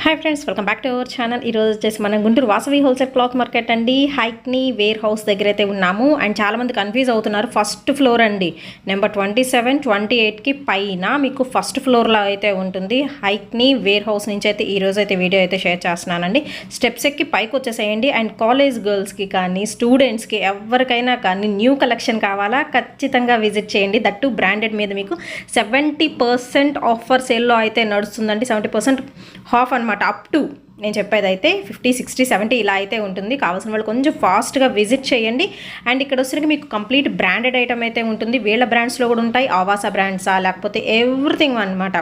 Hi friends, welcome back to our channel. ఈరోజు వచ్చేసి మనం Guntur Vasavi wholesale cloth market అండి, హైక్నీ వేర్ హౌస్ దగ్గర అయితే ఉన్నాము. అండ్ చాలామంది కన్ఫ్యూజ్ అవుతున్నారు. ఫస్ట్ ఫ్లోర్ అండి, నెంబర్ 27, 28కి పైన మీకు ఫస్ట్ ఫ్లోర్లో అయితే ఉంటుంది. హైక్నీ వేర్ హౌస్ నుంచి అయితే ఈరోజు అయితే వీడియో అయితే షేర్ చేస్తున్నానండి. స్టెప్స్ ఎక్కి పైకి వచ్చేసేయండి. అండ్ కాలేజ్ గర్ల్స్కి కానీ స్టూడెంట్స్కి ఎవరికైనా కానీ న్యూ కలెక్షన్ కావాలా ఖచ్చితంగా విజిట్ చేయండి. దట్టు బ్రాండెడ్ మీద మీకు 70% ఆఫర్ సేల్లో అయితే నడుస్తుందండి. 70% హాఫ్ అనమాట. అప్ టు నేను చెప్పేది అయితే 50, 60, 70 ఇలా అయితే ఉంటుంది. కావాల్సిన వాళ్ళు కొంచెం ఫాస్ట్గా విజిట్ చేయండి. అండ్ ఇక్కడ వచ్చరికి మీకు కంప్లీట్ బ్రాండెడ్ ఐటమ్ అయితే ఉంటుంది. వీళ్ళ బ్రాండ్స్లో కూడా ఉంటాయి, ఆవాస బ్రాండ్సా లేకపోతే ఎవ్రీథింగ్ అనమాట.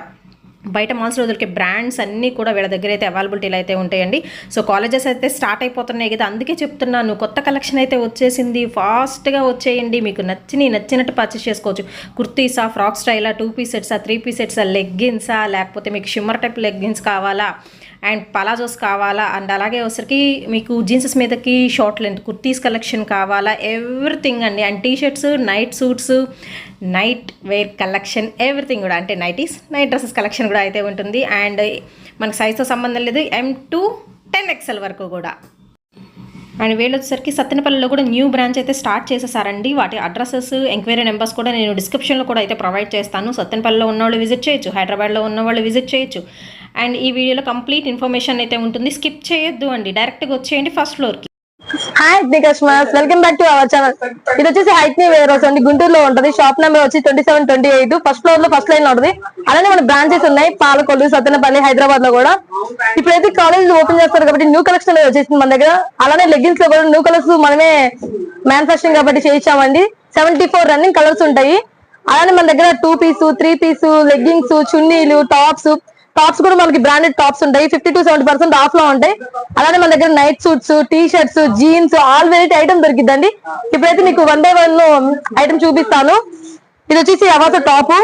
బయట మాల్స్లో దొరికే బ్రాండ్స్ అన్నీ కూడా వీళ్ళ దగ్గర అయితే అవైలబిలిటీలు అయితే ఉంటాయండి. సో కాలేజెస్ అయితే స్టార్ట్ అయిపోతున్నాయి కదా, అందుకే చెప్తున్నాను. కొత్త కలెక్షన్ అయితే వచ్చేసింది, ఫాస్ట్గా వచ్చేయండి. మీకు నచ్చినట్టు పర్చేస్ చేసుకోవచ్చు. కుర్తీసా, ఫ్రాక్ స్టైలా, 2 పీస్ సెట్సా, 3 పీస్ సెట్సా, లెగ్గిన్సా, లేకపోతే మీకు షిమ్మర్ టైప్ లెగ్గిన్స్ కావాలా, అండ్ పలాజోస్ కావాలా, అండ్ అలాగే వచ్చరికి మీకు జీన్సెస్ మీదకి షార్ట్ లెంత్ కుర్తీస్ కలెక్షన్ కావాలా, ఎవ్రీథింగ్ అండి. And t-shirts, night suits, night wear collection everything కూడా, అంటే నైట్ డ్రెస్సెస్ కలెక్షన్ కూడా అయితే ఉంటుంది. అండ్ మనకు సైజ్తో సంబంధం లేదు, M to 10XL వరకు కూడా. అండ్ వీళ్ళు వచ్చేసరికి సత్తెనపల్లిలో కూడా న్యూ బ్రాంచ్ అయితే స్టార్ట్ చేసేసారండి. వాటి అడ్రసెస్, ఎంక్వైరీ నెంబర్స్ కూడా నేను డిస్క్రిప్షన్లో కూడా అయితే ప్రొవైడ్ చేస్తాను. సత్తెనపల్లిలో ఉన్నవాళ్ళు విజిట్ చేయొచ్చు, హైదరాబాద్లో ఉన్నవాళ్ళు విజిట్ చేయొచ్చు. అండ్ ఈ వీడియోలో కంప్లీట్ ఇన్ఫర్మేషన్ అయితే ఉంటుంది, స్కిప్ చేయొద్దు అండి. డైరెక్ట్గా వచ్చేయండి ఫస్ట్ ఫ్లోర్కి. Hi customers, welcome back to our channel. ఇది వచ్చేసి హైక్నీ వేర్ హౌస్ అండి, గుంటూరులో ఉంటుంది. షాప్ నెంబర్ వచ్చి 27, 28 ఫస్ట్ ఫ్లోర్ లో ఫస్ట్ లైన్ లో ఉంటుంది. అలానే మన బ్రాంచెస్ ఉన్నాయి పాలకొల్లు, సత్తెనపల్లి, హైదరాబాద్ లో కూడా. ఇప్పుడైతే కాలేజ్ ఓపెన్ చేస్తారు కాబట్టి న్యూ కలెక్షన్ వచ్చేసింది మన దగ్గర. అలానే లెగ్గిన్స్ లో కూడా న్యూ కలర్స్ మనమే మ్యానుఫాక్చరింగ్ కాబట్టి చేయించామండి. 74 రన్నింగ్ కలర్స్ ఉంటాయి. అలానే మన దగ్గర 2 పీస్, 3 పీస్ లెగ్గింగ్స్, చున్నీలు, టాప్స్ కూడా మనకి బ్రాండెడ్ టాప్స్ ఉంటాయి. 50 to 70% ఆఫ్ లో ఉంటాయి. అలానే మన దగ్గర night suits, T shirts, jeans, all variety item దొరికిద్దండి. ఇప్పుడైతే మీకు 1 by 1 ఐటమ్ చూపిస్తాను. ఇది వచ్చేసి అవాస టాప్.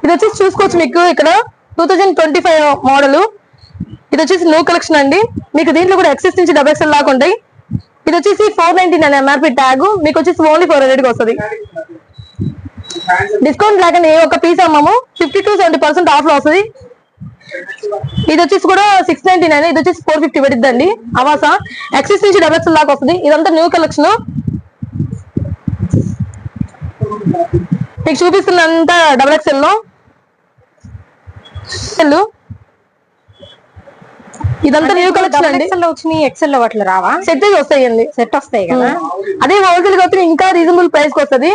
ఇది వచ్చేసి చూసుకోవచ్చు మీకు ఇక్కడ 2025 మోడల్. ఇది వచ్చేసి న్యూ కలెక్షన్ అండి. మీకు దీంట్లో కూడా XS నుంచి XXL లాగా ఉంటాయి. ఇది వచ్చేసి 499 MRP ట్యాగ్, మీకు వచ్చేసి ఓన్లీ 400 వస్తుంది. డిస్కౌంట్ లేకుండా ఏ ఒక్క పీస్ అమ్మాము. 50 to 70% ఆఫ్ లో వస్తుంది. ఇది వచ్చేసి కూడా 699, ఇది వచ్చేసి 450 పడిద్దండి. అవాస XS నుంచి XXL దాకా వస్తుంది. ఇదంతా న్యూ కలెక్షన్. మీకు చూపిస్తున్నంత XXL లో ఇదంతా న్యూ కలెక్షన్ అండి. ఎక్సెల్ వాటిలో రావా? సెట్ వస్తాయండి, సెట్ వస్తాయి కదా. అదే హోల్సేల్ గా ఇంకా రీజనబుల్ ప్రైస్ కి వస్తుంది.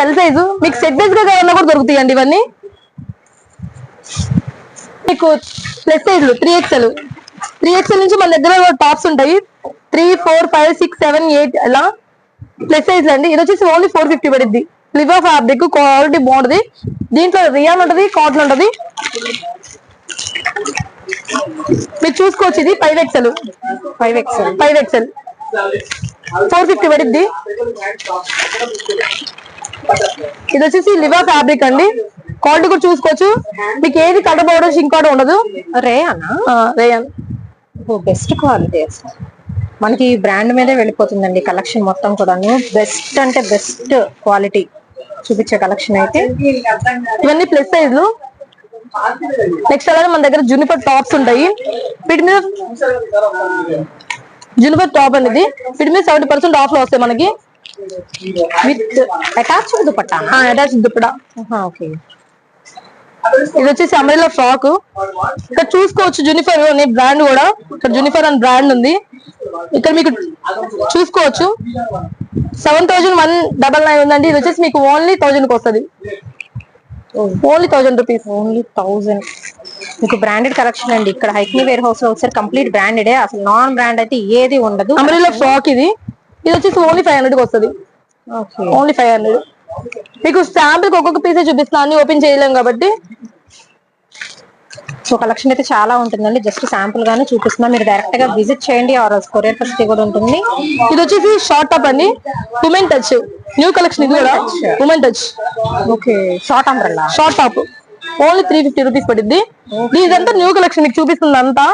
ఎల్ సైజు మీకు సెట్ వైజ్ గా కావాలన్నా కూడా దొరుకుతాయండి. ఇవన్నీ మీకు ప్లస్ సైజులు 3XL నుంచి మన దగ్గర టాప్స్ ఉంటాయి. 3, 4, 5, 6, 7, 8 అలా ప్లస్ సైజులు అండి. ఇది వచ్చేసి ఓన్లీ 450 పడిద్ది. లివా ఫ్యాబ్రిక్, క్వాలిటీ బాగుంటది. దీంట్లో రియాన్ ఉంటది, కాటన్ ఉంటది. మీరు చూసుకోవచ్చు. ఇది 5XL 450 పడిద్ది. ఇది వచ్చేసి లివా ఫ్యాబ్రిక్ అండి. క్వాలిటీ కూడా చూసుకోవచ్చు. మీకు ఏది కలర్ పౌడర్, షింక్ ఉండదు. రేయాన్ బెస్ట్ క్వాలిటీ, మనకి బ్రాండ్ మీదే వెళ్ళిపోతుందండి కలెక్షన్ మొత్తం కూడా. బెస్ట్ అంటే బెస్ట్ క్వాలిటీ చూపించే కలెక్షన్ అయితే ఇవన్నీ ప్లస్ సైజులు. నెక్స్ట్ అలాగే మన దగ్గర జూనిపర్ టాప్స్ ఉంటాయి. వీటి మీద జూనిపర్ టాప్ అనేది వీటి మీద 70% ఆఫ్ లో వస్తాయి మనకి. With attached dupatta. Attached dupatta. Okay. ఇది వచ్చేసి అంబ్రెల్లా ఫ్రాక్. ఇక్కడ చూసుకోవచ్చు జూనిఫర్ అనే బ్రాండ్ కూడా. ఇక్కడ జూనిఫర్ అనే బ్రాండ్ ఉంది. ఇక్కడ మీకు చూసుకోవచ్చు 7199 ఉందండి. ఇది వచ్చేసి మీకు ఓన్లీ 1000 కి వస్తుంది. Only 1000 rupees. ఓన్లీ 1000. మీకు బ్రాండెడ్ కలెక్షన్ అండి. ఇక్కడ హైక్నీ వేర్ హౌస్ లో ఒకసారి కంప్లీట్ బ్రాండెడ్, అసలు నాన్ బ్రాండ్ అయితే ఏది ఉండదు. అంబ్రెల్లా ఫ్రాక్ ఇది వచ్చేసి ఓన్లీ 500 కి వస్తుంది. ఓన్లీ 500. మీకు శాంపుల్ కి ఒక్కొక్క పీసే చూపిస్తాను, అన్ని ఓపెన్ చేయలేం కాబట్టి. సో కలెక్షన్ అయితే చాలా ఉంటుందండి. జస్ట్ శాంపుల్ గానే చూపిస్తున్నా, మీరు డైరెక్ట్ గా విజిట్ చేయండి. ఆర్ కొరియర్ ఫెసిలిటీ కూడా ఉంటుంది. ఇది వచ్చేసి షార్ట్ టాప్ అండి, ఉమెన్ టచ్ న్యూ కలెక్షన్. ఇది కూడా women touch. Okay. Short umbrella short top only 350 rupees పడుద్ది. ఇదంతా న్యూ కలెక్షన్ మీకు చూపిస్తుంది అంతా.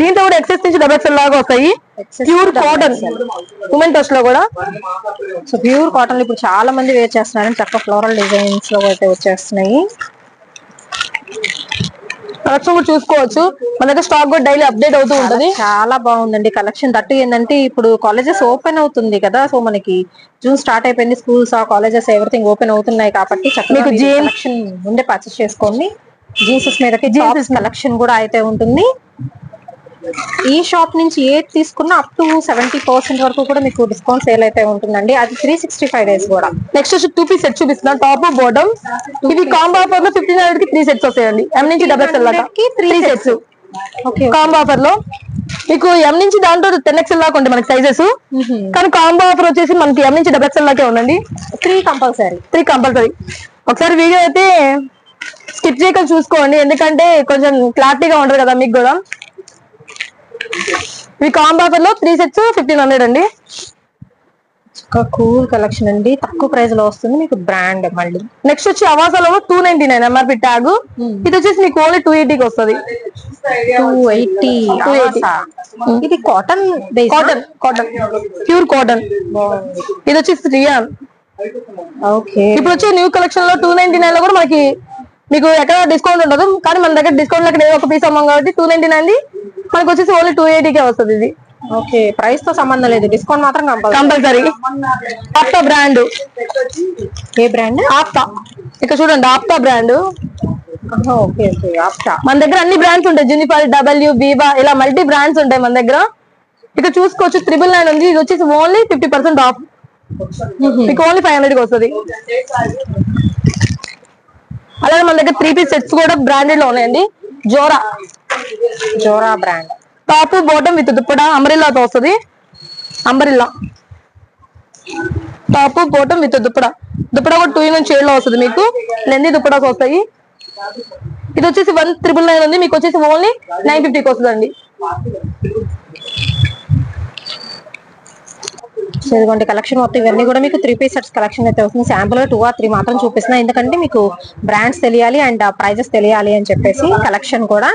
దీంతో కూడా XS నుంచి XXL లాగా వస్తాయి. ప్యూర్ కాటన్ ఉమెన్ టచ్ లో కూడా. సో ప్యూర్ కాటన్ ఇప్పుడు చాలా మంది వేర్ చేస్తున్నారు, చక్కగా ఫ్లోరల్ డిజైన్స్ లో అయితే వచ్చేస్తున్నాయి. కలెక్షన్ కూడా చూసుకోవచ్చు, మన దగ్గర స్టాక్ కూడా డైలీ అప్డేట్ అవుతూ ఉంటది. చాలా బాగుందండి కలెక్షన్. దట్టు ఏంటంటే ఇప్పుడు కాలేజెస్ ఓపెన్ అవుతుంది కదా, సో మనకి జూన్ స్టార్ట్ అయిపోయింది, స్కూల్స్ కాలేజెస్ ఎవ్రీథింగ్ ఓపెన్ అవుతున్నాయి కాబట్టి చక్కగా మీకు జీన్స్ కలెక్షన్ ముందే పర్చేస్ చేసుకోండి. జీన్సెస్ మీదకి జీన్స్ కలెక్షన్ కూడా అయితే ఉంటుంది. ఈ షాప్ నుంచి ఏది తీసుకున్నా అప్ టు 70% వరకు కూడా మీకు డిస్కౌంట్ సేల్ అయితే ఉంటుందండి. అది 365 డేస్ కూడా. నెక్స్ట్ వచ్చి 2 పీస్ సెట్ చూపిస్తున్నా, టాప్ బాటమ్. ఇవి కాంబో ఆఫర్ లో 1500 కి 3 సెట్స్ వస్తాయండి. ఎం నుంచి డబుల్ ఎక్స్ఎల్ దాకా 3 సెట్స్ కాంబో ఆఫర్ లో. మీకు ఎం నుంచి దాంట్లో 10XL దాకా ఉంటాయి మనకి సైజెస్, కానీ కాంబో ఆఫర్ వచ్చేసి మనకి ఎం నుంచి డబుల్ ఎక్స్ఎల్ దాకే ఉందండి. 3 కంపల్సరీ. ఒకసారి వీడియో అయితే స్కిప్ చేయకుండా చూసుకోండి, ఎందుకంటే కొంచెం క్లారిటీగా ఉంటది కదా మీకు కూడా. ఇవి కాంబో ఆఫర్ లో 3 సెట్స్ 1500 అండి. కూల్ కలెక్షన్ అండి, తక్కువ ప్రైస్ లో వస్తుంది మీకు, బ్రాండ్. మళ్ళీ నెక్స్ట్ వచ్చి అవాసాలో 299 ఎంఆర్పి ట్యాగ్. ఇది వచ్చేసి మీకు ఓన్లీ 280 కి వస్తుంది. 280. ఇది కాటన్ ప్యూర్ కాటన్. ఇది వచ్చేసి రియాన్. ఓకే, ఇప్పుడు వచ్చే న్యూ కలెక్షన్ లో 299 లో కూడా మనకి మీకు ఎక్కడ డిస్కౌంట్ ఉండదు, కానీ మన దగ్గర డిస్కౌంట్ ఎక్కడ ఒక పీస్ అమ్మాం కాబట్టి 299 మనకి వచ్చేసి ఓన్లీ 280 కే వస్తుంది ఇది. ఓకే, ప్రైస్ తో సంబంధం లేదు, డిస్కౌంట్ మాత్రం కంపల్సరీ. Apta brand. ఏ బ్రాండ్? ఆప్టా. ఇక్కడ చూడండి, Apta brand. Okay okay, Apta. మన దగ్గర అన్ని బ్రాండ్స్ ఉంటాయి, జునిఫర్, డబ్ల్యూ, వివా, ఇలా మల్టీ బ్రాండ్స్ ఉంటాయి మన దగ్గర. ఇక్కడ చూసుకోవచ్చు 999 ఉంది. ఇది వచ్చేసి ఓన్లీ 50% ఆఫ్, మీకు ఓన్లీ 500 కి వస్తుంది. అలాగే మన దగ్గర 3 పీస్ సెట్స్ కూడా బ్రాండెడ్ లో ఉన్నాయండి. Zora brand. Top bottom with dupatta అంబ్రెల్లాతో వస్తుంది. Umbrella top bottom with dupatta కూడా 2 షేడ్ లో వస్తుంది మీకు. లెంది దుప్పడాస్ వస్తాయి. ఇది వచ్చేసి 1999 ఉంది, మీకు వచ్చేసి ఓన్లీ 950 కి వస్తుందండి. సో ఇదిగోండి కలెక్షన్ మొత్తం ఇవన్నీ కూడా మీకు 3 పీస్ సెట్స్ కలెక్షన్ అయితే వస్తుంది. శాంపుల్ 2 or 3 మాత్రం చూపిస్తున్నా, ఎందుకంటే మీకు బ్రాండ్స్ తెలియాలి అండ్ ప్రైజెస్ తెలియాలి అని చెప్పేసి కలెక్షన్ కూడా.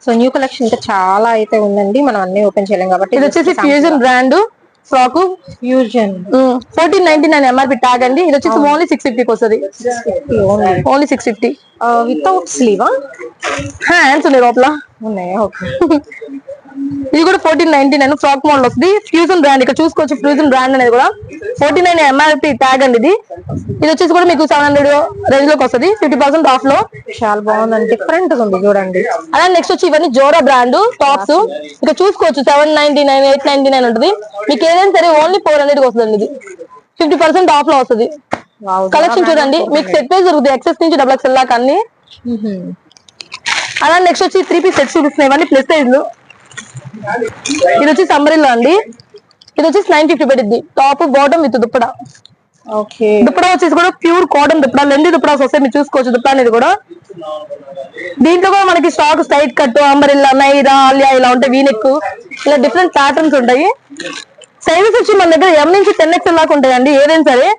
సో న్యూ కలెక్షన్ ఇంకా చాలా అయితే ఉందండి, మనం అన్ని ఓపెన్ చేయలేం కాబట్టి. ఇది వచ్చేసి fusion brand frock. Fusion 1499 MRP tag అండి. ఇది వచ్చేసి ఓన్లీ 650 కి వస్తుంది. Only 650 without slew. హ్యాండ్స్ ఉన్నాయి లోపల. ఉన్నాయా? ఓకే. ఇది కూడా 1499 ఫ్రాక్ మోడల్ వస్తుంది. Fusion brand. ఇక్కడ చూసుకోవచ్చు ఫ్యూజన్ బ్రాండ్ అనేది కూడా 49 ఎంఆర్పి ట్యాగ్ అండి. ఇది వచ్చేసి కూడా మీకు 700 రేంజ్ లోకి వస్తుంది, 50% ఆఫ్ లో. చాలా బాగుందండి, డిఫరెంట్ ఉంది చూడండి. అలాగే నెక్స్ట్ వచ్చి ఇవన్నీ జోరా బ్రాండ్ టాప్స్. ఇక్కడ చూసుకోవచ్చు 799, 899 ఉంటుంది. మీకు ఏదైనా సరే ఓన్లీ 400 కి వస్తుంది. ఇది 50% ఆఫ్ లో వస్తుంది. కలెక్షన్ చూడండి, మీకు సెట్ వైజ్ దొరుకుతుంది, ఎక్సెస్ నుంచి డబుల్ ఎక్స్ఎల్ దాకా అన్ని. అలాగే నెక్స్ట్ వచ్చి 3 పీస్ సెట్స్ చూపిస్తున్నాయి, ఇవన్నీ ప్లస్ సైజ్ లో. ఇది వచ్చి అంబ్రెల్లా అండి. ఇది వచ్చేసి 950 పడుద్ది. Top bottom with dupatta. Okay, dupatta వచ్చేసి కూడా ప్యూర్ కాటన్ దుప్పడా, లెండి దుప్పడాస్ వస్తాయి. మీరు చూసుకోవచ్చు దుప్పడా అనేది కూడా. దీంట్లో కూడా మనకి stock straight cut, umbrella, Naira, Alia ఇలా ఉంటాయి. వీనెక్ ఇలా డిఫరెంట్ ప్యాటర్న్స్ ఉంటాయి. సైజెస్ వచ్చి మన దగ్గర ఎం నుంచి 10XL దాకా ఉంటాయండి ఏదైనా సరే.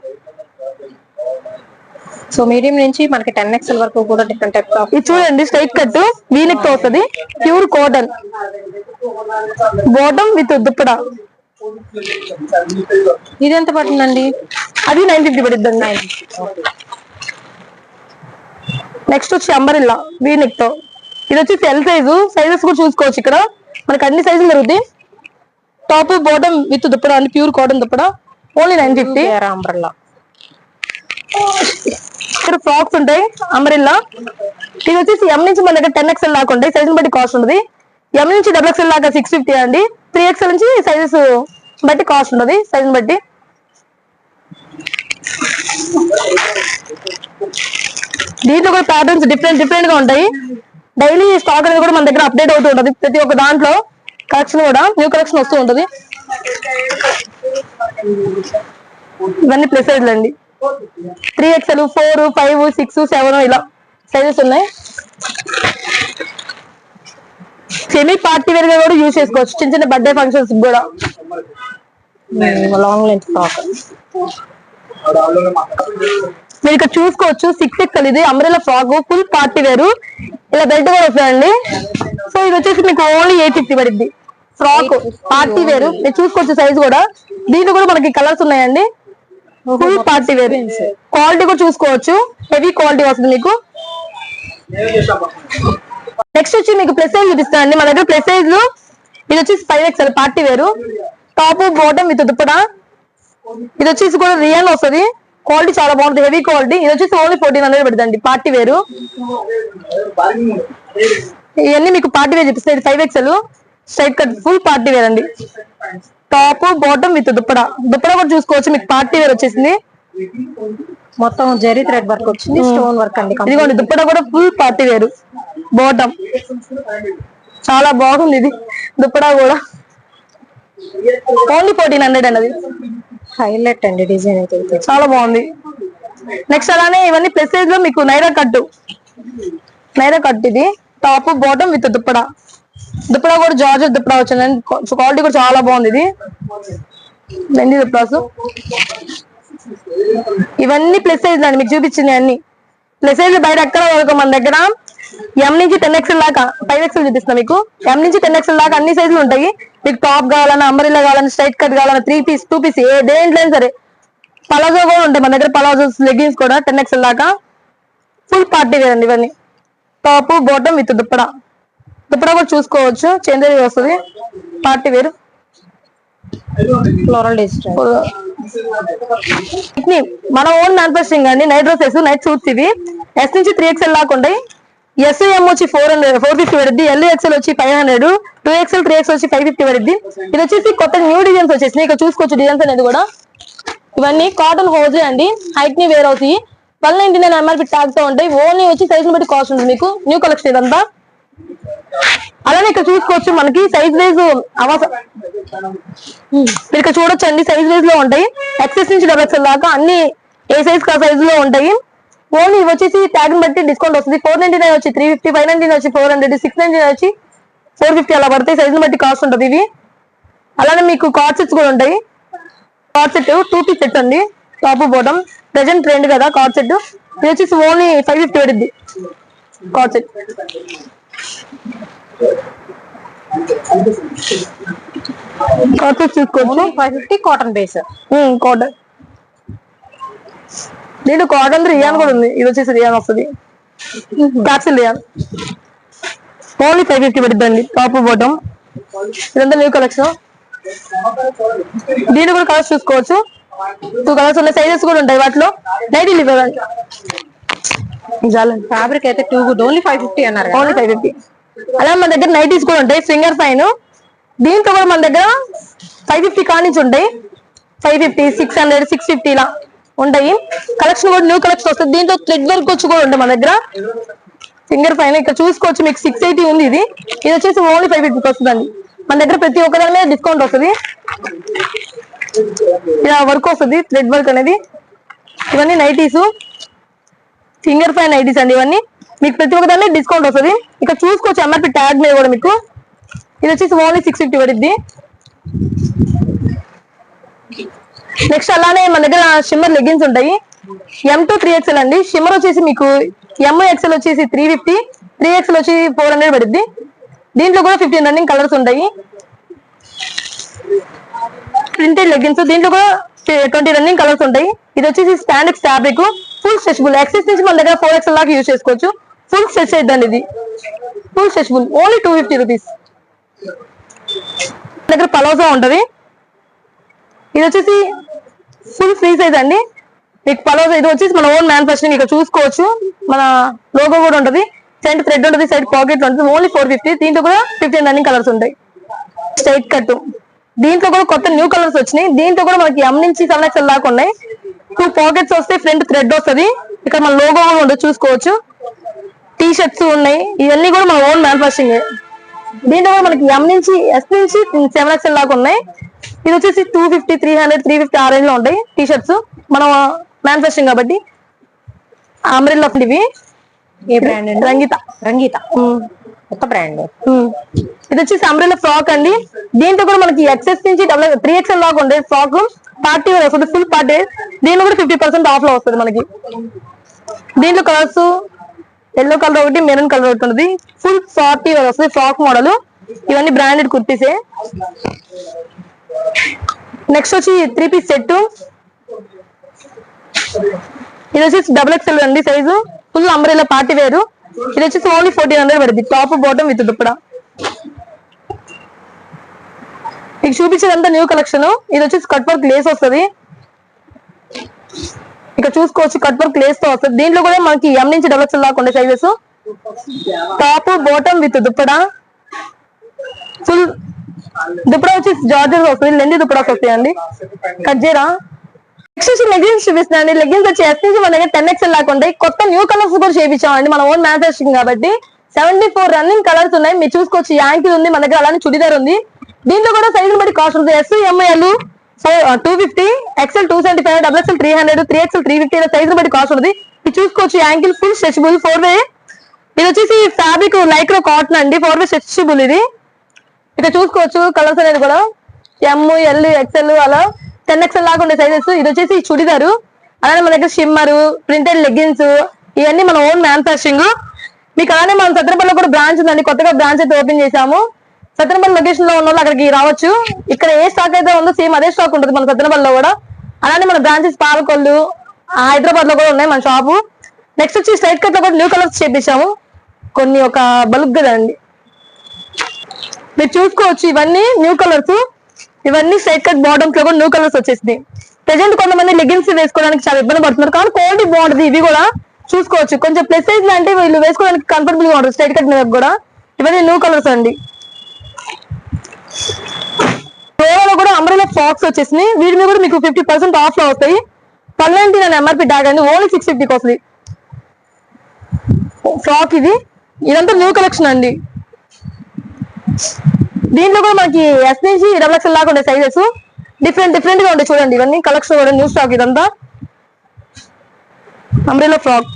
సో మీడియం నుంచి మనకి 10XL వరకు కూడా డిఫరెంట్ టైప్స్ ఆఫ్. ఇది చూడండి స్ట్రైట్ కట్ వీనెక్ తో వస్తుంది, pure cotton, bottom with dupatta. ఇది ఎంత పడుతుందండి? అది 950 పడుద్దండి. నెక్స్ట్ వచ్చి అంబ్రెల్లా వీనెక్ తో. ఇది వచ్చి ఎల్ సైజు. సైజెస్ కూడా చూసుకోవచ్చు, ఇక్కడ మనకి అన్ని సైజులు దొరుకుతాయి. టాప్ బాటమ్ విత్ దుప్పడా అండి, pure cotton dupatta, only 950. Umbrella. ఇక్కడ ఫ్రాక్స్ ఉంటాయి అంబ్రెల్లా. ఇది వచ్చేసి ఎం నుంచి మన దగ్గర 10XL దాకా ఉంటాయి, సైజుని బట్టి కాస్ట్ ఉంటుంది. ఎం నుంచి డబుల్ ఎక్స్ఎల్ దాకా 650 అండి. 3XL నుంచి సైజెస్ బట్టి కాస్ట్ ఉంటుంది, సైజుని బట్టి. దీంట్లో కూడా ప్యాటర్న్స్ డిఫరెంట్ గా ఉంటాయి. డైలీ స్టాక్ అనేది కూడా మన దగ్గర అప్డేట్ అవుతూ ఉంటుంది. ప్రతి ఒక్క దాంట్లో కలెక్షన్ కూడా న్యూ కలెక్షన్ వస్తూ ఉంటుంది. ఇవన్నీ ప్లస్ సైజ్లు అండి. 3XL, 4, 5, 6, 7 ఇలా సైజెస్ ఉన్నాయి. సెమీ పార్టీ వేర్ గా కూడా యూజ్ చేసుకోవచ్చు, చిన్న చిన్న బర్త్డే ఫంక్షన్స్ కూడా. Long length frock. మీరు ఇక్కడ చూసుకోవచ్చు 6XL. ఇది umbrella frock, full party wear. ఇలా బెల్ట్ కూడా వస్తాయండి. సో ఇది వచ్చేసి మీకు ఓన్లీ 850 పడుద్ది. ఫ్రాక్ పార్టీ వేర్ మీరు చూసుకోవచ్చు సైజ్ కూడా. దీంట్లో కూడా మనకి కలర్స్ ఉన్నాయండి. ఫుల్ పార్టీ వేర్, క్వాలిటీ కూడా చూసుకోవచ్చు, హెవీ క్వాలిటీ వస్తుంది మీకు. నెక్స్ట్ వచ్చి మీకు ప్లస్ సైజ్ చూపిస్తానండి. మన దగ్గర ప్లస్ సైజ్ ఇది వచ్చేసి 5XL పార్టీ వేరు, టాప్ బాటమ్ విత్ దుప్పటా. ఇది వచ్చేసి కూడా రియాన్ వస్తుంది, క్వాలిటీ చాలా బాగుంటుంది, హెవీ క్వాలిటీ. ఇది వచ్చేసి ఓన్లీ 1400 పడుతుంది పార్టీ వేరు. ఇవన్నీ మీకు పార్టీ వేర్ చూపిస్తాయి. 5XL straight cut full party wear అండి. Top bottom with dupatta. దుప్పడా కూడా చూసుకోవచ్చు, మీకు పార్టీ వేర్ వచ్చేసింది. మొత్తం జరీ థ్రెడ్ వర్క్ వచ్చింది, స్టోన్ వర్క్ అండి. ఇదిగోండి దుప్పడా కూడా ఫుల్ పార్టీ వేరు, బాటమ్ చాలా బాగుంది. ఇది దుప్పడా కూడా ఓన్లీ 1400 అండి. అది హైలైట్ అండి, డిజైన్ అయితే చాలా బాగుంది. నెక్స్ట్ అలానే ఇవన్నీ ప్లస్ సైజ్ లో మీకు నైరా కట్ ఇది టాప్ బాటమ్ విత్ దుప్పడా. దుప్పడా కూడా జార్జెట్ దుప్పడా వచ్చిందండి, క్వాలిటీ కూడా చాలా బాగుంది. ఇది మెండి దుప్పడాస్. ఇవన్నీ ప్లస్ సైజ్ అండి, మీకు చూపించింది అన్ని ప్లస్ సైజ్. బయట ఎక్కడ మన దగ్గర M నుంచి 10XL దాకా 5XL చూపిస్తున్నా మీకు. M నుంచి 10XL దాకా అన్ని సైజులు ఉంటాయి. మీకు టాప్ కావాలన్నా, అంబ్రెల్లా కావాలన్నా, స్ట్రైట్ కట్ కావాలన్నా, 3 పీస్ 2 పీస్ ఏ దేంట్లో సరే. పలాజో కూడా ఉంటాయి మన దగ్గర, పలాజోస్ లెగ్గిన్స్ కూడా 10XL దాకా ఫుల్ పార్టీ వేర్ అండి. ఇవన్నీ టాప్ బాటమ్ విత్ దుప్పడా. దుప్పడా కూడా చూసుకోవచ్చు, చందేరి వస్తుంది, పార్టీ వేర్, ఫ్లోరల్ డిజిటల్. మన ఓన్ మ్యానుఫాక్చరింగ్ అండి. నైట్ డ్రెస్సెస్, నైట్ సూట్స్ ఇవి. S నుంచి 3XL దాకా ఉంటాయి. SM వచ్చి 450 పడుద్ది, LXL వచ్చి 500, 2XL 3XL వచ్చి 550 పడుద్ది. ఇది వచ్చేసి కొత్త న్యూ డిజైన్స్ వచ్చేసి ఇక్కడ చూసుకోవచ్చు. డిజైన్స్ అనేది కూడా ఇవన్నీ కాటన్ హోజే అండి, హైట్ ని వేర్ అవుతాయి. 1299 MRP ట్యాగ్ తో ఉంటాయి. ఓన్లీ వచ్చి సైజ్ బట్టి కాస్ట్ ఉంటుంది మీకు. న్యూ కలెక్షన్ ఇదంతా. అలానే ఇక్కడ చూసుకోవచ్చు మనకి సైజ్ వైజ్ మీరు ఇక్కడ చూడొచ్చు అండి, సైజ్ వైజ్ లో ఉంటాయి. XS నుంచి XXL దాకా అన్ని ఏ సైజ్ కా సైజ్ లో ఉంటాయి. ఓన్లీ ఇవి వచ్చేసి ట్యాగ్ బట్టి డిస్కౌంట్ వస్తుంది. 499 వచ్చి 350, 599 వచ్చి 400, 699 వచ్చి 450 అలా పడతాయి. సైజ్ బట్టి కాస్ట్ ఉంటుంది ఇవి. అలానే మీకు కార్డ్ సెట్స్ కూడా ఉంటాయి. కార్డ్ సెట్ 2 పీస్ సెట్ అండి, టాప్ బాటమ్. ప్రెజెంట్ ట్రెండ్ కదా కార్డ్ సెట్. ఇది వచ్చేసి ఓన్లీ 550 పడుద్ది కార్డ్ సెట్. కార్డ్ సెట్ చూసుకోవచ్చు, 550 కాటన్ బేస్. కాటన్. దీంట్లో కాటన్ రియాన్ కూడా ఉంది. ఇది వచ్చేసి రియాన్ వస్తుంది, క్యాప్సిల్ రియాన్. ఓన్లీ 550 పడుతుందండి టాప్ బాటమ్. ఇదంతా న్యూ కలెక్షన్. దీని కూడా కలర్స్ చూసుకోవచ్చు, 2 కలర్స్ ఉన్నాయి, సైజెస్ కూడా ఉంటాయి వాటిలో. నైటీలు ఇవ్వండి, ఫ్యాబ్రిక్ అయితే 2 గుడ్, ఓన్లీ 550 అన్నారు. ఓన్లీ 550. అలా మన దగ్గర నైటీస్ కూడా ఉంటాయి, ఫింగర్ ఫైన్. దీంతో కూడా మన దగ్గర 550 కానించి ఉంటాయి. 550, 600, 650 ఇలా ఉంటాయి. కలెక్షన్ కూడా న్యూ కలెక్షన్ వస్తుంది. దీంట్లో థ్రెడ్ వర్క్ వచ్చి కూడా ఉంటాయి మన దగ్గర. ఫింగర్ ఫైన్ ఇక్కడ చూసుకోవచ్చు, మీకు 680 ఉంది. ఇది వచ్చేసి ఓన్లీ 550 వస్తుందండి. మన దగ్గర ప్రతి ఒక్క దాని మీద డిస్కౌంట్ వస్తుంది. ఇలా వర్క్ వస్తుంది, థ్రెడ్ వర్క్ అనేది. ఇవన్నీ నైటీస్, ఫింగర్ ఫైన్ నైటీస్ అండి. ఇవన్నీ మీకు ప్రతి ఒక్క దాని మీద డిస్కౌంట్ వస్తుంది. ఇక్కడ చూసుకోవచ్చు MRP ట్యాగ్ మీద కూడా మీకు. ఇది వచ్చేసి ఓన్లీ 650 పడుద్ది. నెక్స్ట్ అలానే మన దగ్గర షిమ్మర్ లెగ్గిన్స్ ఉంటాయి. M to 3XL అండి. షిమ్మర్ వచ్చేసి మీకు MXL వచ్చేసి 350, 3XL వచ్చి 400 పడుద్ది. దీంట్లో కూడా 15 రన్నింగ్ కలర్స్ ఉంటాయి. ప్రింటెడ్ లెగ్గిన్స్, దీంట్లో కూడా 20 రన్నింగ్ కలర్స్ ఉంటాయి. ఇది వచ్చేసి spandex fabric, full stretchable. XS నుంచి మన దగ్గర 4XL దాకా యూజ్ చేసుకోవచ్చు. ఫుల్ స్ట్రెచ్ అయిద్దండి ఇది, ఫుల్ స్ట్రెచబుల్. Only 250 rupees. దగ్గర పలాజో ఉంటది. ఇది వచ్చేసి ఫుల్ ఫ్రీ సైజ్ అండి మీకు పలాజో. ఇది వచ్చేసి మన ఓన్ మ్యానుఫాక్చరింగ్. ఇక్కడ చూసుకోవచ్చు మన లోగో కూడా ఉంటది, ఫ్రంట్ థ్రెడ్ ఉంటుంది, సైడ్ పాకెట్ ఉంటుంది. ఓన్లీ 450. దీంట్లో కూడా 15 రన్నింగ్ కలర్స్ ఉంటాయి. స్ట్రైట్ కట్, దీంట్లో కూడా కొత్త న్యూ కలర్స్ వచ్చినాయి. దీంట్లో కూడా మనకి M నుంచి 7XL దాకా ఉన్నాయి. 2 పాకెట్స్ వస్తాయి, ఫ్రంట్ థ్రెడ్ వస్తుంది. ఇక్కడ మన లోగో కూడా ఉంటుంది, చూసుకోవచ్చు. టీ షర్ట్స్ ఉన్నాయి. ఇవన్నీ కూడా మన ఓన్ మ్యానుఫాక్చరింగ్. దీంట్లో కూడా మనకి M నుంచి S నుంచి 7XL దాకా ఉన్నాయి. ఇది వచ్చేసి 250, 300, 350 ఆ రేంజ్ లో ఉంటాయి టీ షర్ట్స్. మనం మ్యానుఫాక్చరింగ్ కాబట్టి. అంబ్రెల్లా ఇవి ఏ బ్రాండ్? రంగీత కొత్త బ్రాండ్. ఇది వచ్చేసి అంబ్రెల్లా ఫ్రాక్ అండి. దీంట్లో కూడా మనకి XS నుంచి 3XL దాకా ఉండే ఫ్రాక్. పార్టీ వేర్ వస్తుంది, ఫుల్ పార్టీ వేర్. దీంట్లో కూడా 50% ఆఫ్ లో వస్తుంది మనకి. దీంట్లో కలర్స్ ఎల్లో కలర్ ఒకటి, మెరూన్ కలర్ ఒకటి ఉంటుంది. ఫుల్ పార్టీ వేర్ వస్తుంది, ఫ్రాక్ మోడల్. ఇవన్నీ బ్రాండెడ్ కుర్తీసే. నెక్స్ట్ వచ్చి 3 పీస్ సెట్. ఇది వచ్చేసి XXL అండి సైజు, ఫుల్ అంబ్రెల్లా పార్టీ వేరు. ఇది వచ్చేసి ఓన్లీ 1400 పడుతుంది, టాప్ బాటమ్ విత్ దుప్పడా. మీకు చూపించేదంతా న్యూ కలెక్షన్. ఇది వచ్చేసి కట్ వర్క్ లేస్ వస్తుంది, ఇక్కడ చూసుకోవచ్చు కట్ వర్క్ లేస్ తో వస్తుంది. దీంట్లో కూడా మనకి M నుంచి XXL దాకా ఉండే sizes. Top bottom with dupatta, full dupatta వచ్చి జార్జెస్ వస్తుంది, లెంది దుప్పడాస్ వస్తాయండి. కట్ చేయరా. నెక్స్ట్ వచ్చి లెగ్గిన్స్ చూపిస్తున్నాండి. లెగ్గిన్స్ వచ్చి S నుంచి మన దగ్గర 10XL లాగా ఉంటాయి. కొత్త న్యూ కలర్స్ కూడా చేయించామండి, మన ఓన్ మ్యానుఫాక్చరింగ్ కాబట్టి. 74 రన్నింగ్ కలర్స్ ఉన్నాయి, మీరు చూసుకోవచ్చు. యాంకిల్ ఉంది మన దగ్గర, అలానే చుడిదార్ ఉంది. దీంట్లో కూడా సైజులు బట్టి కాస్ట్ ఉంటుంది. S, M, L 250, XL 275, XXL 300, 3XL 350 ఇలా సైజులు బట్టి కాస్ట్ ఉంటుంది. ఇది చూసుకోవచ్చు. Ankle full stretchable 4-way. ఇది వచ్చేసి ఫ్యాబ్రిక్ లైక్రో కాటన్ అండి, 4-way స్ట్రెచబుల్. ఇది ఇక్కడ చూసుకోవచ్చు కలర్స్ అనేది కూడా M, L, XL అలా 10XL లాగా ఉండే సైజెస్. ఇది వచ్చేసి చుడిదారు, అలానే మన దగ్గర షిమ్మర్, ప్రింటెడ్ లెగ్గిన్స్ ఇవన్నీ మన ఓన్ మ్యానుఫాక్చరింగ్. మీకు అలానే మన సత్రపల్లిలో కూడా బ్రాంచ్ ఉందండి, కొత్తగా బ్రాంచ్ అయితే ఓపెన్ చేశాము. సత్రపల్లి లొకేషన్ లో ఉన్న వాళ్ళు అక్కడికి రావచ్చు. ఇక్కడ ఏ స్టాక్ అయితే ఉందో సేమ్ అదే స్టాక్ ఉంటుంది మన సత్రపల్లిలో కూడా. అలానే మన బ్రాంచెస్ పాలకొల్లు, హైదరాబాద్ లో కూడా ఉన్నాయి మన షాపు. నెక్స్ట్ వచ్చి స్ట్రైట్ కట్ లో కూడా న్యూ కలర్స్ చేపించాము, కొన్ని ఒక బల్క్ కదండి. మీరు చూసుకోవచ్చు ఇవన్నీ న్యూ కలర్స్. ఇవన్నీ స్ట్రైట్ కట్ బాటమ్స్ లో కూడా న్యూ కలర్స్ వచ్చేసింది. ప్రెజెంట్ కొంతమంది లెగ్గిన్స్ వేసుకోవడానికి చాలా ఇబ్బంది పడుతున్నారు, కానీ క్వాలిటీ బాగుంటుంది. ఇవి కూడా చూసుకోవచ్చు, కొంచెం ప్లస్ సైజ్ అంటే వీళ్ళు వేసుకోవడానికి కంఫర్టబుల్ గా ఉంటుంది. స్ట్రైట్ కట్ మీద కూడా ఇవన్నీ న్యూ కలర్స్ అండి. గోవాలో కూడా అంబ్రెల్లా ఫ్రాక్స్ వచ్చేసినాయి, వీటి మీద కూడా మీకు 50% ఆఫ్ లో వస్తాయి. 1299 MRP ట్యాగ్ అండి, ఓన్లీ 650కి వస్తుంది ఫ్రాక్. ఇది ఇదంతా న్యూ కలెక్షన్ అండి. దీంట్లో కూడా మనకి S నుంచి XXL లాగా ఉండే సైజెస్ డిఫరెంట్ గా ఉంటాయి. చూడండి ఇవన్నీ కలెక్షన్ కూడా న్యూ స్టాక్. ఇదంతా అంబ్రెల్లా ఫ్రాక్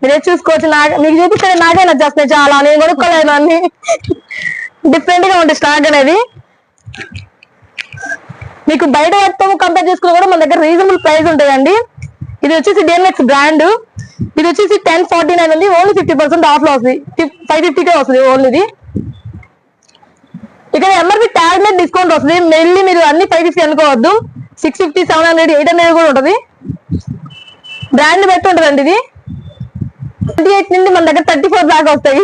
మీరే చూసుకోవచ్చు. మీకు చూపిస్తే నాకే నచ్చేస్తున్నాయి చాలా, నేను కొనుక్కోలేదు. అన్ని డిఫరెంట్ గా ఉంటాయి స్టాక్ అనేది. మీకు బయట వాటితో కంపేర్ చేసుకుని కూడా మన దగ్గర రీజనబుల్ ప్రైస్ ఉంటాయండి. ఇది వచ్చేసి DMX బ్రాండ్. ఇది వచ్చేసి 1049 ఉంది, ఓన్లీ 50% ఆఫ్ లో వస్తుంది. 550కే వస్తుంది ఓన్లీ ఇది. ఇక్కడ MRP ట్యాగ్ మీద డిస్కౌంట్ వస్తుంది. మెయిన్లీ మీరు అన్ని 550 అనుకోవద్దు, 650, 700, 800 కూడా ఉంటుంది. బ్రాండ్ బట్టి ఉంటుందండి. ఇది 28 నుండి మన దగ్గర 34 దాకా వస్తాయి.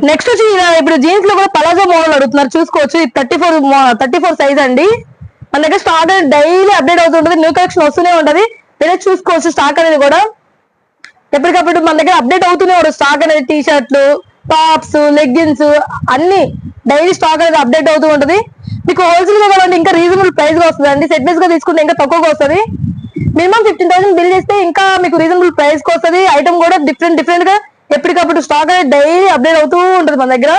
నెక్స్ట్ వచ్చి ఇప్పుడు జీన్స్ లో కూడా పలాజో మోడల్ అడుగుతున్నారు, చూసుకోవచ్చు. ఇది 34 సైజ్ అండి. మన దగ్గర స్టాక్ డైలీ అప్డేట్ అవుతుంటది, న్యూ కలెక్షన్ వస్తూనే ఉంటది. మీరే చూసుకోవచ్చు స్టాక్ అనేది కూడా ఎప్పటికప్పుడు మన దగ్గర అప్డేట్ అవుతూనే ఉంటుంది. స్టాక్ అనేది టీ షర్ట్లు, టాప్స్, లెగ్గిన్స్ అన్ని డైలీ స్టాక్ అనేది అప్డేట్ అవుతూ ఉంటుంది. మీకు హోల్సేల్ గా కావాలంటే ఇంకా రీజనబుల్ ప్రైస్ గా వస్తుంది అండి. సెట్ వైస్ గా తీసుకుంటే ఇంకా తక్కువగా వస్తుంది. మినిమం 15,000 బిల్ చేస్తే ఇంకా మీకు రీజనబుల్ ప్రైస్ కి వస్తుంది. ఐటమ్ కూడా డిఫరెంట్ గా ఎప్పటికప్పుడు స్టాక్ అనేది డైలీ అప్డేట్ అవుతూ ఉంటుంది మన దగ్గర.